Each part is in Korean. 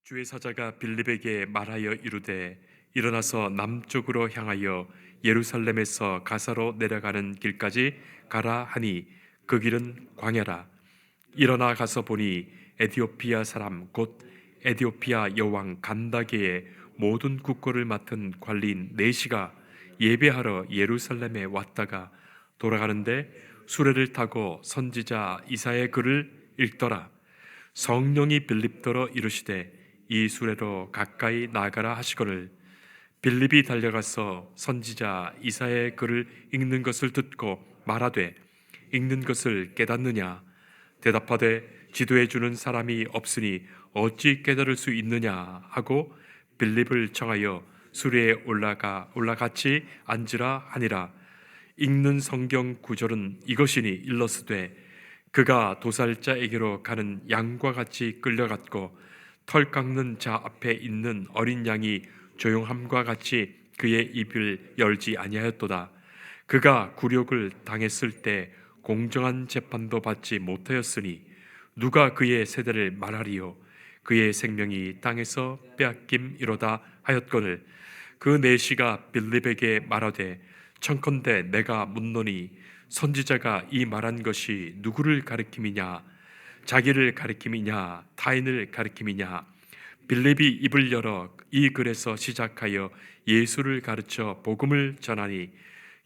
주의 사자가 빌립에게 말하여 이르되 일어나서 남쪽으로 향하여 예루살렘에서 가사로 내려가는 길까지 가라 하니 그 길은 광야라. 일어나 가서 보니 에디오피아 사람 곧 에디오피아 여왕 간다게의 모든 국고를 맡은 관리인 네시가 예배하러 예루살렘에 왔다가 돌아가는데 수레를 타고 선지자 이사의 글을 읽더라. 성령이 빌립더러 이르시되 이 수레로 가까이 나가라 하시거늘 빌립이 달려가서 선지자 이사의 글을 읽는 것을 듣고 말하되 읽는 것을 깨닫느냐 대답하되 지도해 주는 사람이 없으니 어찌 깨달을 수 있느냐 하고 빌립을 청하여 수레에 올라같이 앉으라 하니라. 읽는 성경 구절은 이것이니 일러스되 그가 도살자에게로 가는 양과 같이 끌려갔고 털 깎는 자 앞에 있는 어린 양이 조용함과 같이 그의 입을 열지 아니하였도다. 그가 굴욕을 당했을 때 공정한 재판도 받지 못하였으니 누가 그의 세대를 말하리요. 그의 생명이 땅에서 빼앗김이로다 하였거늘 그 내시가 빌립에게 말하되 청컨대 내가 묻노니 선지자가 이 말한 것이 누구를 가리킴이냐 자기를 가리킴이냐 타인을 가리킴이냐. 빌립이 입을 열어 이 글에서 시작하여 예수를 가르쳐 복음을 전하니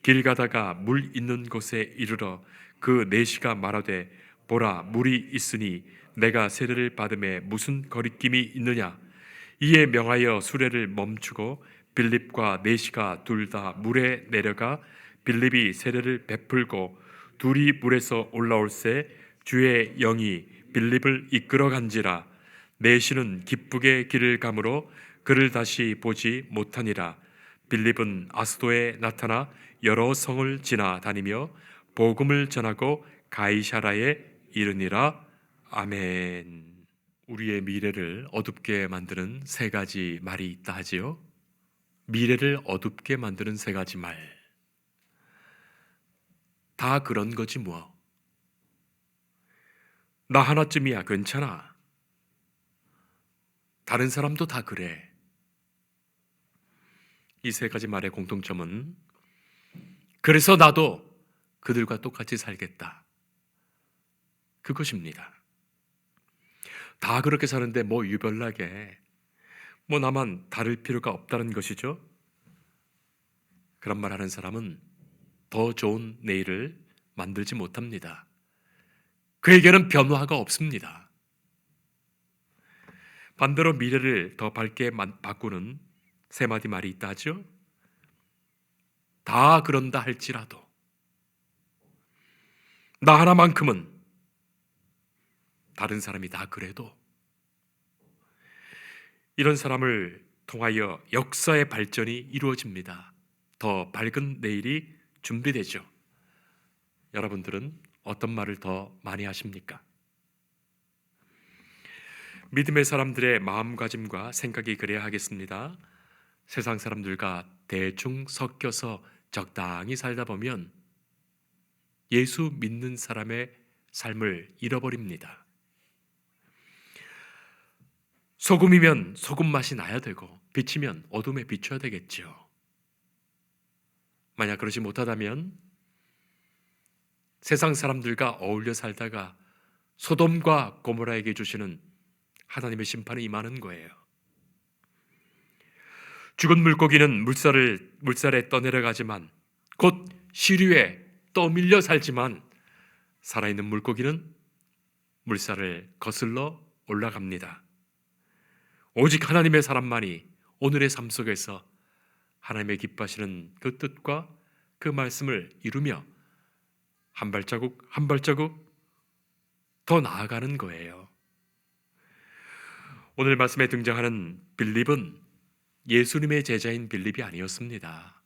길 가다가 물 있는 곳에 이르러 그 내시가 말하되 보라 물이 있으니 내가 세례를 받음에 무슨 거리낌이 있느냐. 이에 명하여 수레를 멈추고 빌립과 내시가 둘 다 물에 내려가 빌립이 세례를 베풀고 둘이 물에서 올라올새 주의 영이 빌립을 이끌어 간지라. 내시는 기쁘게 길을 가므로 그를 다시 보지 못하니라. 빌립은 아스도에 나타나 여러 성을 지나 다니며 복음을 전하고 가이사라에 이르니라. 아멘. 우리의 미래를 어둡게 만드는 세 가지 말이 있다 하지요. 미래를 어둡게 만드는 세 가지 말. 다 그런 거지 뭐. 나 하나쯤이야 괜찮아. 다른 사람도 다 그래. 이 세 가지 말의 공통점은 그래서 나도 그들과 똑같이 살겠다. 그것입니다. 다 그렇게 사는데 뭐 유별나게 뭐 나만 다를 필요가 없다는 것이죠. 그런 말 하는 사람은 더 좋은 내일을 만들지 못합니다. 그에게는 변화가 없습니다. 반대로 미래를 더 밝게 바꾸는 세 마디 말이 있다 하죠. 다 그런다 할지라도 나 하나만큼은 다른 사람이 다 그래도 이런 사람을 통하여 역사의 발전이 이루어집니다. 더 밝은 내일이 준비되죠. 여러분들은 어떤 말을 더 많이 하십니까? 믿음의 사람들의 마음가짐과 생각이 그래야 하겠습니다. 세상 사람들과 대충 섞여서 적당히 살다 보면 예수 믿는 사람의 삶을 잃어버립니다. 소금이면 소금 맛이 나야 되고 빛이면 어둠에 비춰야 되겠죠. 만약 그러지 못하다면 세상 사람들과 어울려 살다가 소돔과 고모라에게 주시는 하나님의 심판이 임하는 거예요. 죽은 물고기는 물살에 떠내려가지만 곧 시류에 떠밀려 살지만 살아있는 물고기는 물살을 거슬러 올라갑니다. 오직 하나님의 사람만이 오늘의 삶 속에서 하나님의 기뻐하시는 그 뜻과 그 말씀을 이루며 한 발자국 한 발자국 더 나아가는 거예요. 오늘 말씀에 등장하는 빌립은 예수님의 제자인 빌립이 아니었습니다.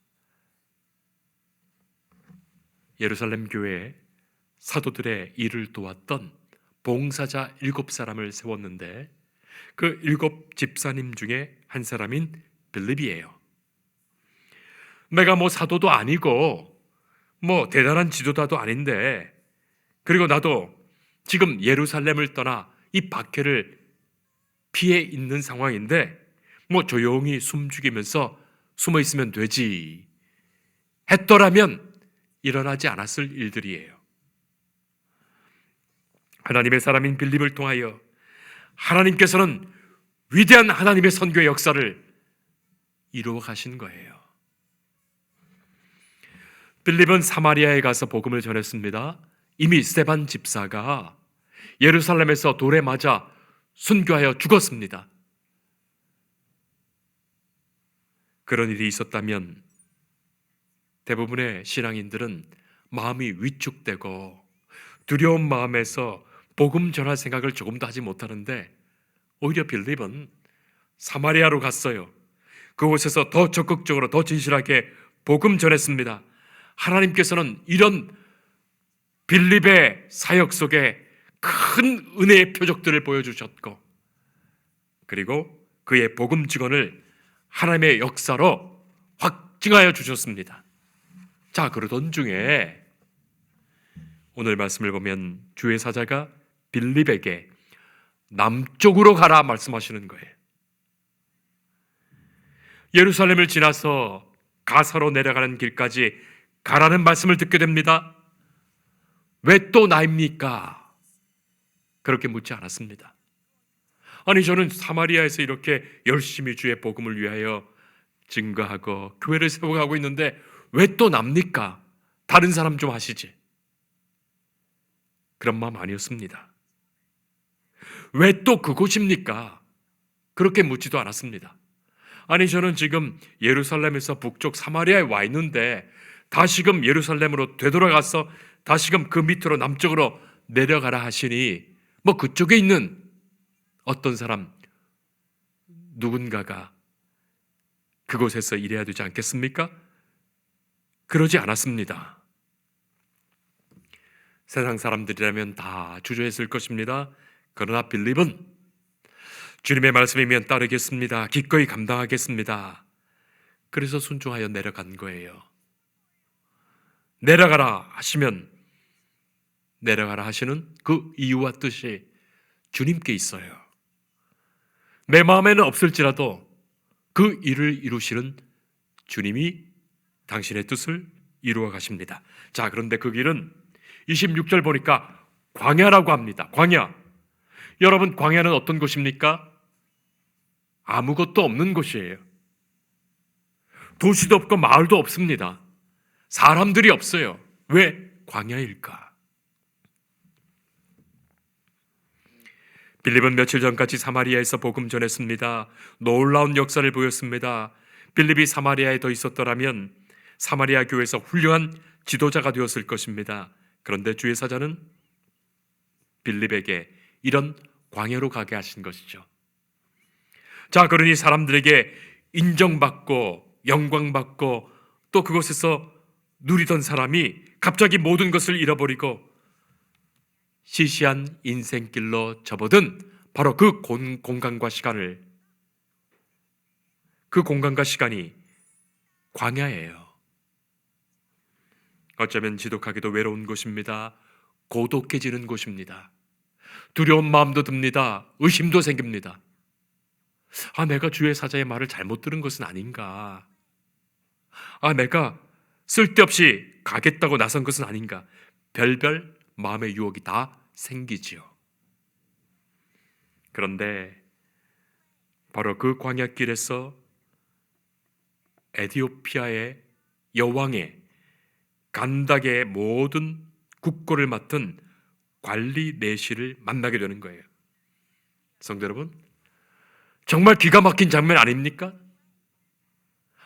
예루살렘 교회에 사도들의 일을 도왔던 봉사자 7사람을 세웠는데 그 7 집사님 중에 한 사람인 빌립이에요. 내가 뭐 사도도 아니고 뭐 대단한 지도자도 아닌데 그리고 나도 지금 예루살렘을 떠나 이 박해를 피해 있는 상황인데 뭐 조용히 숨죽이면서 숨어 있으면 되지 했더라면 일어나지 않았을 일들이에요. 하나님의 사람인 빌립을 통하여 하나님께서는 위대한 하나님의 선교의 역사를 이루어 가신 거예요. 빌립은 사마리아에 가서 복음을 전했습니다. 이미 스데반 집사가 예루살렘에서 돌에 맞아 순교하여 죽었습니다. 그런 일이 있었다면 대부분의 신앙인들은 마음이 위축되고 두려운 마음에서 복음 전할 생각을 조금도 하지 못하는데 오히려 빌립은 사마리아로 갔어요. 그곳에서 더 적극적으로 더 진실하게 복음 전했습니다. 하나님께서는 이런 빌립의 사역 속에 큰 은혜의 표적들을 보여주셨고 그리고 그의 복음 증언을 하나님의 역사로 확증하여 주셨습니다. 자, 그러던 중에 오늘 말씀을 보면 주의 사자가 빌립에게 남쪽으로 가라 말씀하시는 거예요. 예루살렘을 지나서 가사로 내려가는 길까지 가라는 말씀을 듣게 됩니다. 왜 또 나입니까? 그렇게 묻지 않았습니다. 아니, 저는 사마리아에서 이렇게 열심히 주의 복음을 위하여 증거하고 교회를 세워가고 있는데 왜 또 납니까? 다른 사람 좀 하시지. 그런 마음 아니었습니다. 왜 또 그곳입니까? 그렇게 묻지도 않았습니다. 아니, 저는 지금 예루살렘에서 북쪽 사마리아에 와 있는데 다시금 예루살렘으로 되돌아가서 다시금 그 밑으로 남쪽으로 내려가라 하시니 뭐 그쪽에 있는 어떤 사람 누군가가 그곳에서 일해야 되지 않겠습니까? 그러지 않았습니다. 세상 사람들이라면 다 주저했을 것입니다. 그러나 빌립은 주님의 말씀이면 따르겠습니다. 기꺼이 감당하겠습니다. 그래서 순종하여 내려간 거예요. 내려가라 하시면 내려가라 하시는 그 이유와 뜻이 주님께 있어요. 내 마음에는 없을지라도 그 일을 이루시는 주님이 당신의 뜻을 이루어 가십니다. 자, 그런데 그 길은 26절 보니까 광야라고 합니다. 광야. 여러분, 광야는 어떤 곳입니까? 아무것도 없는 곳이에요. 도시도 없고 마을도 없습니다. 사람들이 없어요. 왜 광야일까? 빌립은 며칠 전까지 사마리아에서 복음 전했습니다. 놀라운 역사를 보였습니다. 빌립이 사마리아에 더 있었더라면 사마리아 교회에서 훌륭한 지도자가 되었을 것입니다. 그런데 주의 사자는 빌립에게 이런 광야로 가게 하신 것이죠. 자, 그러니 사람들에게 인정받고 영광받고 또 그곳에서 누리던 사람이 갑자기 모든 것을 잃어버리고 시시한 인생길로 접어든 바로 그 공간과 시간이 광야예요. 어쩌면 지독하게도 외로운 곳입니다. 고독해지는 곳입니다. 두려운 마음도 듭니다. 의심도 생깁니다. 아, 내가 주의 사자의 말을 잘못 들은 것은 아닌가? 아, 내가 쓸데없이 가겠다고 나선 것은 아닌가? 별별 마음의 유혹이 다 생기지요. 그런데 바로 그 광야길에서 에티오피아의 여왕의 간닥의 모든 국고를 맡은 관리 내시를 만나게 되는 거예요. 성도 여러분, 정말 기가 막힌 장면 아닙니까?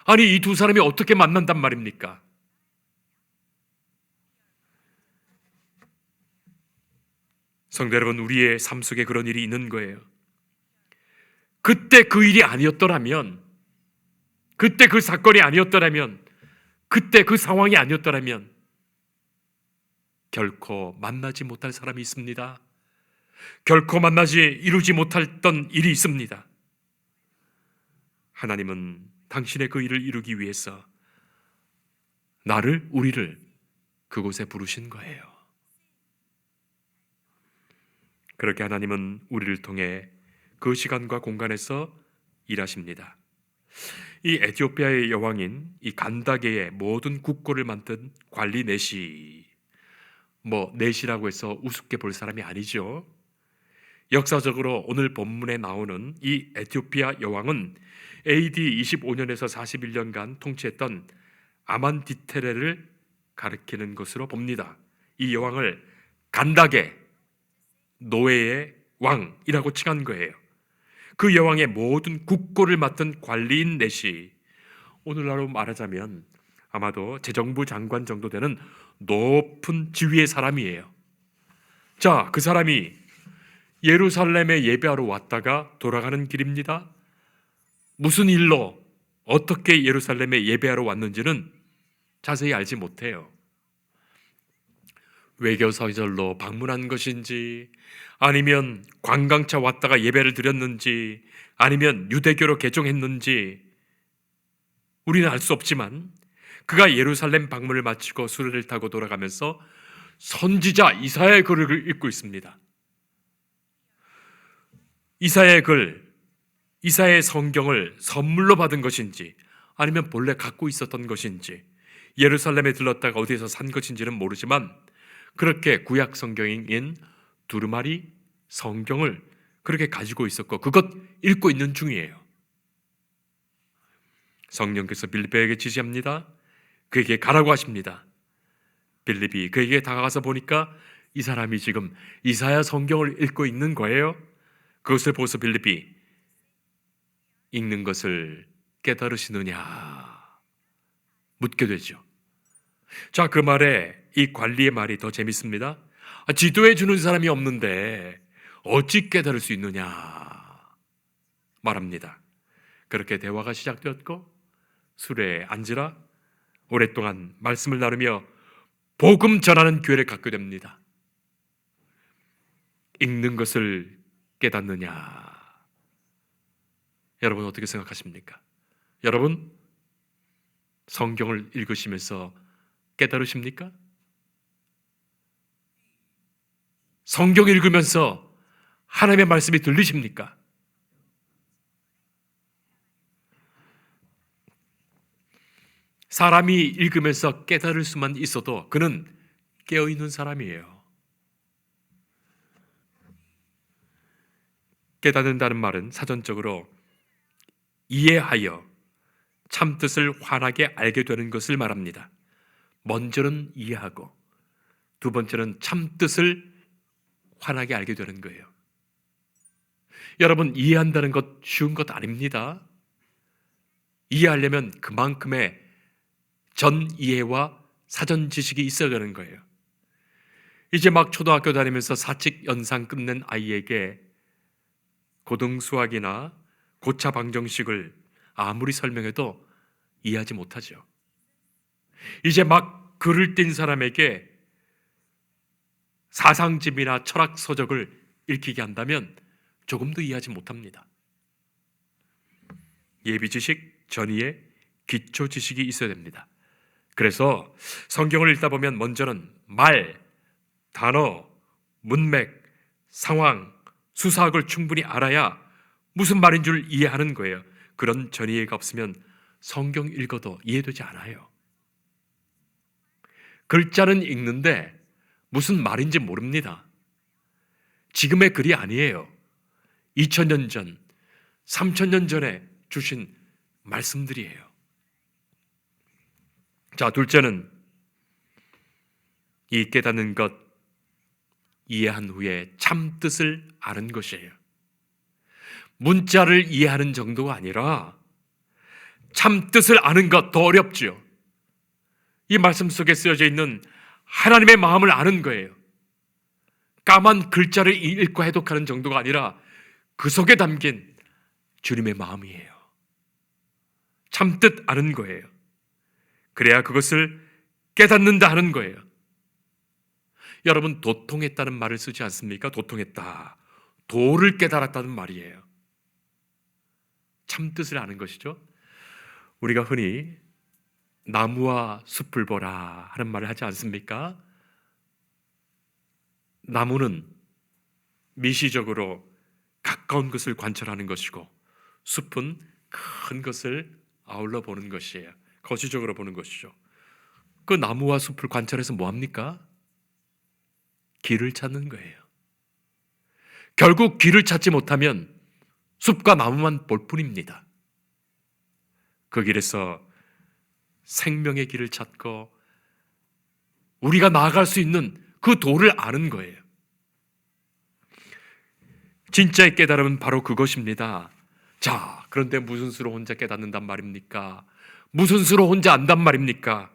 아니, 이 두 사람이 어떻게 만난단 말입니까? 성도 여러분, 우리의 삶 속에 그런 일이 있는 거예요. 그때 그 일이 아니었더라면, 그때 그 사건이 아니었더라면, 그때 그 상황이 아니었더라면 결코 만나지 못할 사람이 있습니다. 결코 이루지 못했던 일이 있습니다. 하나님은 당신의 그 일을 이루기 위해서 우리를 그곳에 부르신 거예요. 그렇게 하나님은 우리를 통해 그 시간과 공간에서 일하십니다. 이 에티오피아의 여왕인 이 간다게의 모든 국고를 만든 관리 내시, 내시라고 해서 우습게 볼 사람이 아니죠. 역사적으로 오늘 본문에 나오는 이 에티오피아 여왕은 AD 25년에서 41년간 통치했던 아만디테레를 가리키는 것으로 봅니다. 이 여왕을 간다게, 노예의 왕이라고 칭한 거예요. 그 여왕의 모든 국고를 맡은 관리인 내시, 오늘날로 말하자면 아마도 재정부 장관 정도 되는 높은 지위의 사람이에요. 자, 그 사람이 예루살렘에 예배하러 왔다가 돌아가는 길입니다. 무슨 일로 어떻게 예루살렘에 예배하러 왔는지는 자세히 알지 못해요. 외교사절로 방문한 것인지, 아니면 관광차 왔다가 예배를 드렸는지, 아니면 유대교로 개종했는지 우리는 알 수 없지만, 그가 예루살렘 방문을 마치고 수레를 타고 돌아가면서 선지자 이사야의 글을 읽고 있습니다. 이사야의 글, 이사야의 성경을 선물로 받은 것인지 아니면 본래 갖고 있었던 것인지, 예루살렘에 들렀다가 어디에서 산 것인지는 모르지만 그렇게 구약 성경인 두루마리 성경을 그렇게 가지고 있었고 그것 읽고 있는 중이에요. 성령께서 빌립에게 지시합니다. 그에게 가라고 하십니다. 빌립이 그에게 다가가서 보니까 이 사람이 지금 이사야 성경을 읽고 있는 거예요. 그것을 보고서 빌립이 읽는 것을 깨달으시느냐 묻게 되죠. 자, 그 말에 이 관리의 말이 더 재밌습니다. 지도해 주는 사람이 없는데 어찌 깨달을 수 있느냐 말합니다. 그렇게 대화가 시작되었고 수레에 앉으라 오랫동안 말씀을 나누며 복음 전하는 기회를 갖게 됩니다. 읽는 것을 깨닫느냐, 여러분 어떻게 생각하십니까? 여러분 성경을 읽으시면서 깨달으십니까? 성경 읽으면서 하나님의 말씀이 들리십니까? 사람이 읽으면서 깨달을 수만 있어도 그는 깨어있는 사람이에요. 깨닫는다는 말은 사전적으로 이해하여 참뜻을 환하게 알게 되는 것을 말합니다. 먼저는 이해하고 두 번째는 참뜻을 환하게 알게 되는 거예요. 여러분, 이해한다는 것 쉬운 것 아닙니다. 이해하려면 그만큼의 전 이해와 사전 지식이 있어야 되는 거예요. 이제 막 초등학교 다니면서 사칙 연상 끝낸 아이에게 고등수학이나 고차 방정식을 아무리 설명해도 이해하지 못하죠. 이제 막 글을 띈 사람에게 사상집이나 철학 서적을 읽히게 한다면 조금도 이해하지 못합니다. 예비 지식, 전이의 기초 지식이 있어야 됩니다. 그래서 성경을 읽다 보면 먼저는 말, 단어, 문맥, 상황, 수사학을 충분히 알아야 무슨 말인 줄 이해하는 거예요. 그런 전이해가 없으면 성경 읽어도 이해되지 않아요. 글자는 읽는데 무슨 말인지 모릅니다. 지금의 글이 아니에요. 2000년 전, 3000년 전에 주신 말씀들이에요. 자, 둘째는 이 깨닫는 것, 이해한 후에 참뜻을 아는 것이에요. 문자를 이해하는 정도가 아니라 참뜻을 아는 것 더 어렵지요. 이 말씀 속에 쓰여져 있는 하나님의 마음을 아는 거예요. 까만 글자를 읽고 해독하는 정도가 아니라 그 속에 담긴 주님의 마음이에요. 참뜻 아는 거예요. 그래야 그것을 깨닫는다 하는 거예요. 여러분, 도통했다는 말을 쓰지 않습니까? 도통했다. 도를 깨달았다는 말이에요. 참뜻을 아는 것이죠. 우리가 흔히 나무와 숲을 보라 하는 말을 하지 않습니까? 나무는 미시적으로 가까운 것을 관찰하는 것이고 숲은 큰 것을 아울러 보는 것이에요. 거시적으로 보는 것이죠. 그 나무와 숲을 관찰해서 뭐 합니까? 길을 찾는 거예요. 결국 길을 찾지 못하면 숲과 나무만 볼 뿐입니다. 그 길에서 생명의 길을 찾고 우리가 나아갈 수 있는 그 도를 아는 거예요. 진짜의 깨달음은 바로 그것입니다. 자, 그런데 무슨 수로 혼자 깨닫는단 말입니까? 무슨 수로 혼자 안단 말입니까?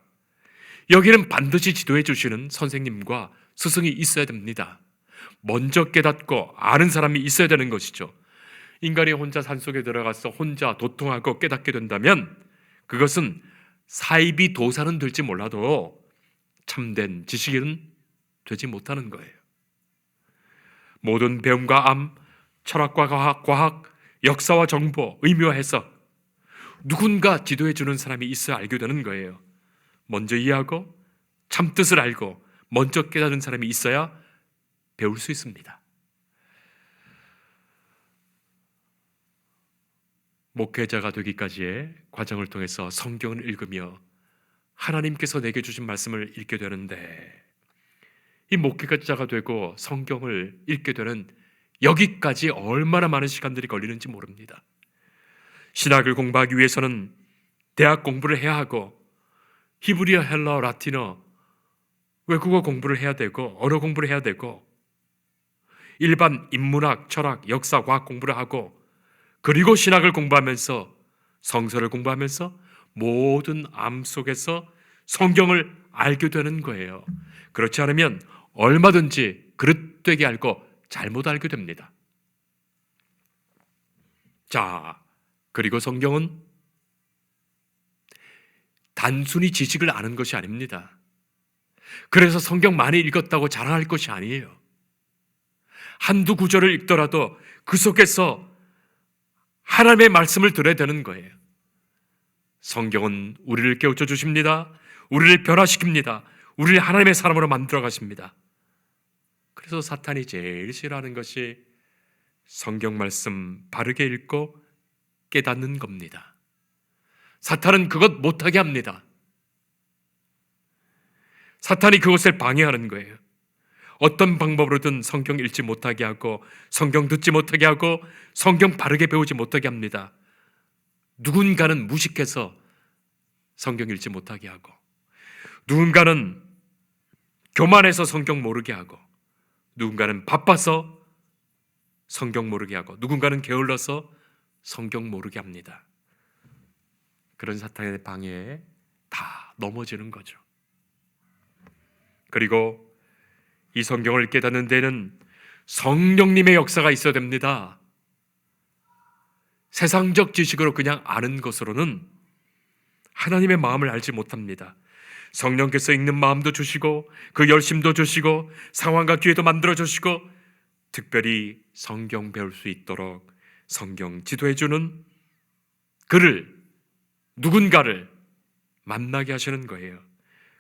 여기는 반드시 지도해 주시는 선생님과 스승이 있어야 됩니다. 먼저 깨닫고 아는 사람이 있어야 되는 것이죠. 인간이 혼자 산속에 들어가서 혼자 도통하고 깨닫게 된다면 그것은 사이비 도사는 될지 몰라도 참된 지식인은 되지 못하는 거예요. 모든 배움과 암, 철학과 과학, 역사와 정보, 의미와 해석, 누군가 지도해 주는 사람이 있어야 알게 되는 거예요. 먼저 이해하고 참뜻을 알고 먼저 깨닫는 사람이 있어야 배울 수 있습니다. 목회자가 되기까지의 과정을 통해서 성경을 읽으며 하나님께서 내게 주신 말씀을 읽게 되는데, 이 목회자가 되고 성경을 읽게 되는 여기까지 얼마나 많은 시간들이 걸리는지 모릅니다. 신학을 공부하기 위해서는 대학 공부를 해야 하고 히브리어, 헬라어, 라틴어, 외국어 공부를 해야 되고 언어 공부를 해야 되고 일반 인문학, 철학, 역사, 과학 공부를 하고 그리고 신학을 공부하면서 성서를 공부하면서 모든 암 속에서 성경을 알게 되는 거예요. 그렇지 않으면 얼마든지 그릇되게 알고 잘못 알게 됩니다. 자, 그리고 성경은 단순히 지식을 아는 것이 아닙니다. 그래서 성경 많이 읽었다고 자랑할 것이 아니에요. 한두 구절을 읽더라도 그 속에서 하나님의 말씀을 들어야 되는 거예요. 성경은 우리를 깨우쳐 주십니다. 우리를 변화시킵니다. 우리를 하나님의 사람으로 만들어 가십니다. 그래서 사탄이 제일 싫어하는 것이 성경 말씀 바르게 읽고 깨닫는 겁니다. 사탄은 그것 못하게 합니다. 사탄이 그것을 방해하는 거예요. 어떤 방법으로든 성경 읽지 못하게 하고 성경 듣지 못하게 하고 성경 바르게 배우지 못하게 합니다. 누군가는 무식해서 성경 읽지 못하게 하고 누군가는 교만해서 성경 모르게 하고 누군가는 바빠서 성경 모르게 하고 누군가는 게을러서 성경 모르게 합니다. 그런 사탄의 방해에 다 넘어지는 거죠. 그리고 이 성경을 깨닫는 데는 성령님의 역사가 있어야 됩니다. 세상적 지식으로 그냥 아는 것으로는 하나님의 마음을 알지 못합니다. 성령께서 읽는 마음도 주시고 그 열심도 주시고 상황과 기회도 만들어 주시고 특별히 성경 배울 수 있도록 성경 지도해 주는 그를, 누군가를 만나게 하시는 거예요.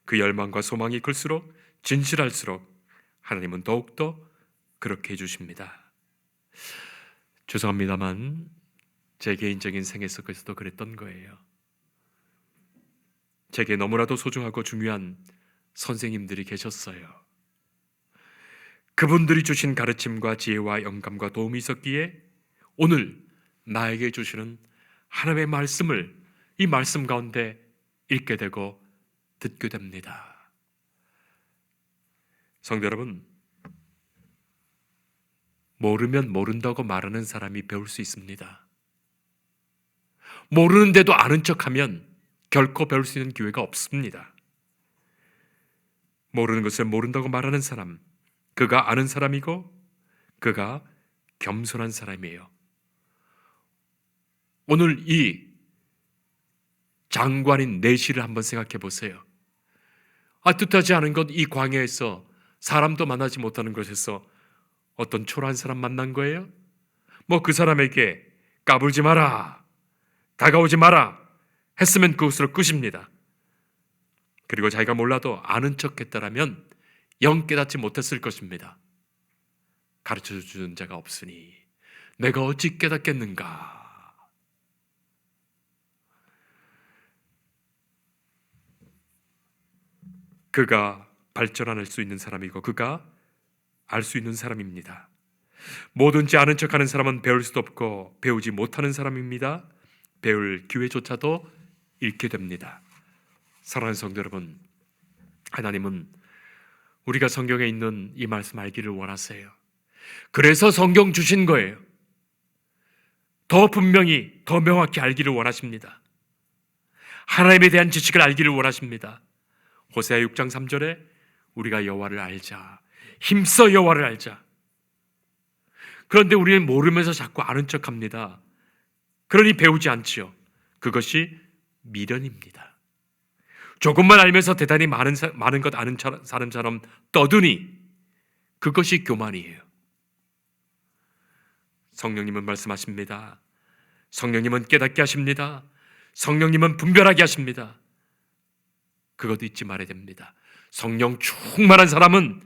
그 열망과 소망이 클수록 진실할수록 하나님은 더욱더 그렇게 해주십니다. 죄송합니다만 제 개인적인 생애 속에서도 그랬던 거예요. 제게 너무나도 소중하고 중요한 선생님들이 계셨어요. 그분들이 주신 가르침과 지혜와 영감과 도움이 있었기에 오늘 나에게 주시는 하나님의 말씀을 이 말씀 가운데 읽게 되고 듣게 됩니다. 성도 여러분, 모르면 모른다고 말하는 사람이 배울 수 있습니다. 모르는데도 아는 척하면 결코 배울 수 있는 기회가 없습니다. 모르는 것을 모른다고 말하는 사람, 그가 아는 사람이고 그가 겸손한 사람이에요. 오늘 이 장관인 내시를 한번 생각해 보세요. 뜻하지 않은 것, 이 광야에서 사람도 만나지 못하는 곳에서 어떤 초라한 사람 만난 거예요? 그 사람에게 까불지 마라, 다가오지 마라 했으면 그것으로 끝입니다. 그리고 자기가 몰라도 아는 척 했다라면 영 깨닫지 못했을 것입니다. 가르쳐주는 자가 없으니 내가 어찌 깨닫겠는가? 그가 발전할 수 있는 사람이고 그가 알 수 있는 사람입니다. 뭐든지 아는 척하는 사람은 배울 수도 없고 배우지 못하는 사람입니다. 배울 기회조차도 잃게 됩니다. 사랑하는 성도 여러분, 하나님은 우리가 성경에 있는 이 말씀 알기를 원하세요. 그래서 성경 주신 거예요. 더 분명히, 더 명확히 알기를 원하십니다. 하나님에 대한 지식을 알기를 원하십니다. 호세아 6장 3절에 우리가 여호와를 알자, 힘써 여호와를 알자. 그런데 우리는 모르면서 자꾸 아는 척합니다. 그러니 배우지 않지요. 그것이 미련입니다. 조금만 알면서 대단히 많은 것 아는 사람처럼 떠드니 그것이 교만이에요. 성령님은 말씀하십니다. 성령님은 깨닫게 하십니다. 성령님은 분별하게 하십니다. 그것도 잊지 말아야 됩니다. 성령 충만한 사람은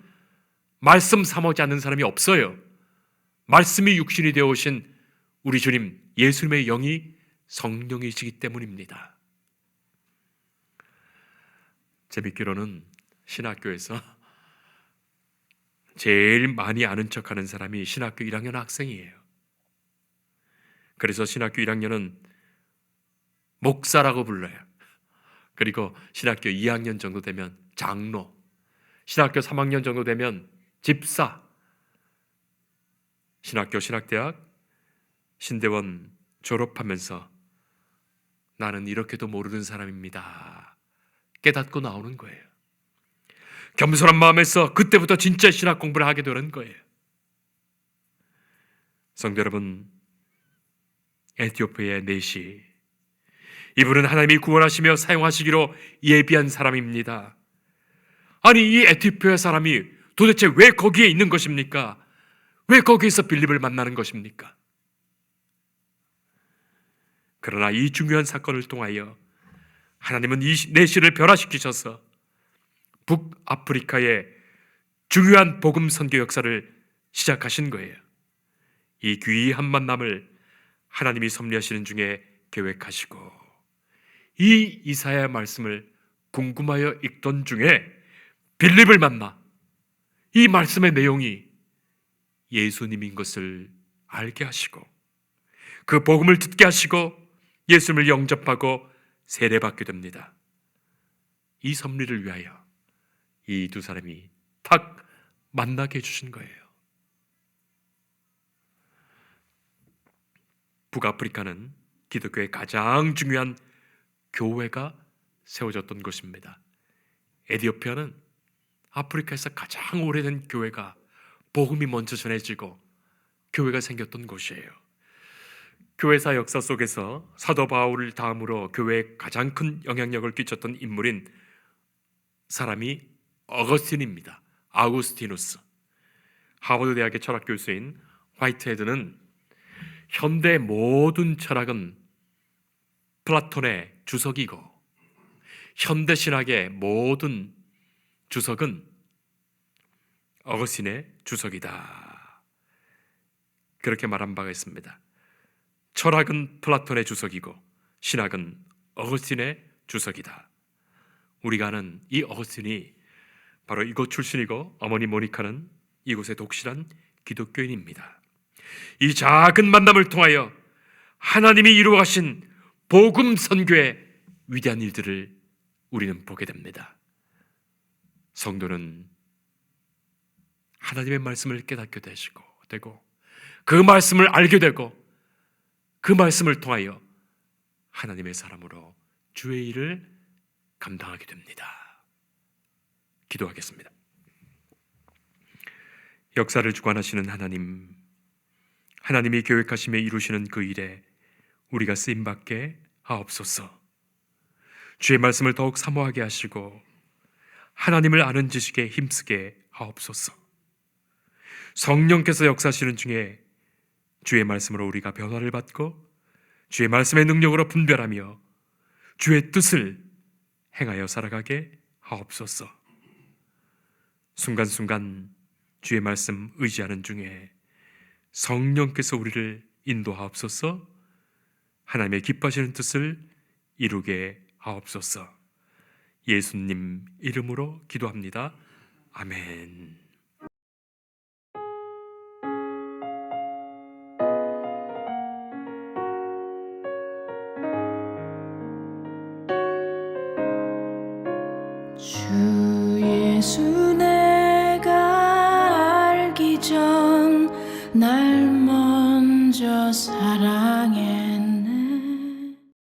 말씀 삼오지 않는 사람이 없어요. 말씀이 육신이 되어 오신 우리 주님 예수님의 영이 성령이시기 때문입니다. 재밌기로는 신학교에서 제일 많이 아는 척하는 사람이 신학교 1학년 학생이에요. 그래서 신학교 1학년은 목사라고 불러요. 그리고 신학교 2학년 정도 되면 장로, 신학교 3학년 정도 되면 집사, 신학대학, 신대원 졸업하면서 나는 이렇게도 모르는 사람입니다 깨닫고 나오는 거예요. 겸손한 마음에서 그때부터 진짜 신학 공부를 하게 되는 거예요. 성도 여러분, 에티오피아의 네시, 이분은 하나님이 구원하시며 사용하시기로 예비한 사람입니다. 아니, 이 에티오피아 사람이 도대체 왜 거기에 있는 것입니까? 왜 거기에서 빌립을 만나는 것입니까? 그러나 이 중요한 사건을 통하여 하나님은 이 네시를 변화시키셔서 북아프리카의 중요한 복음 선교 역사를 시작하신 거예요. 이 귀한 만남을 하나님이 섭리하시는 중에 계획하시고 이 이사야 말씀을 궁금하여 읽던 중에 빌립을 만나 이 말씀의 내용이 예수님인 것을 알게 하시고 그 복음을 듣게 하시고 예수님을 영접하고 세례받게 됩니다. 이 섭리를 위하여 이 두 사람이 탁 만나게 해주신 거예요. 북아프리카는 기독교의 가장 중요한 교회가 세워졌던 곳입니다. 에티오피아는 아프리카에서 가장 오래된 교회가 복음이 먼저 전해지고 교회가 생겼던 곳이에요. 교회사 역사 속에서 사도 바울을 다음으로 교회에 가장 큰 영향력을 끼쳤던 인물인 사람이 어거스틴입니다. 아우구스티누스. 하버드 대학의 철학 교수인 화이트헤드는 현대 모든 철학은 플라톤의 주석이고 현대 신학의 모든 주석은 어거스틴의 주석이다. 그렇게 말한 바가 있습니다. 철학은 플라톤의 주석이고 신학은 어거스틴의 주석이다. 우리가 아는 이 어거스틴이 바로 이곳 출신이고 어머니 모니카는 이곳의 독실한 기독교인입니다. 이 작은 만남을 통하여 하나님이 이루어가신 복음 선교의 위대한 일들을 우리는 보게 됩니다. 성도는 하나님의 말씀을 깨닫게 되고 그 말씀을 알게 되고 그 말씀을 통하여 하나님의 사람으로 주의 일을 감당하게 됩니다. 기도하겠습니다. 역사를 주관하시는 하나님, 하나님이 계획하시며 이루시는 그 일에 우리가 쓰임받게 하옵소서. 주의 말씀을 더욱 사모하게 하시고 하나님을 아는 지식에 힘쓰게 하옵소서. 성령께서 역사하시는 중에 주의 말씀으로 우리가 변화를 받고 주의 말씀의 능력으로 분별하며 주의 뜻을 행하여 살아가게 하옵소서. 순간순간 주의 말씀 의지하는 중에 성령께서 우리를 인도하옵소서. 하나님의 기뻐하시는 뜻을 이루게 하옵소서. 예수님 이름으로 기도합니다. 아멘. 주 예수 내가 알기 전 날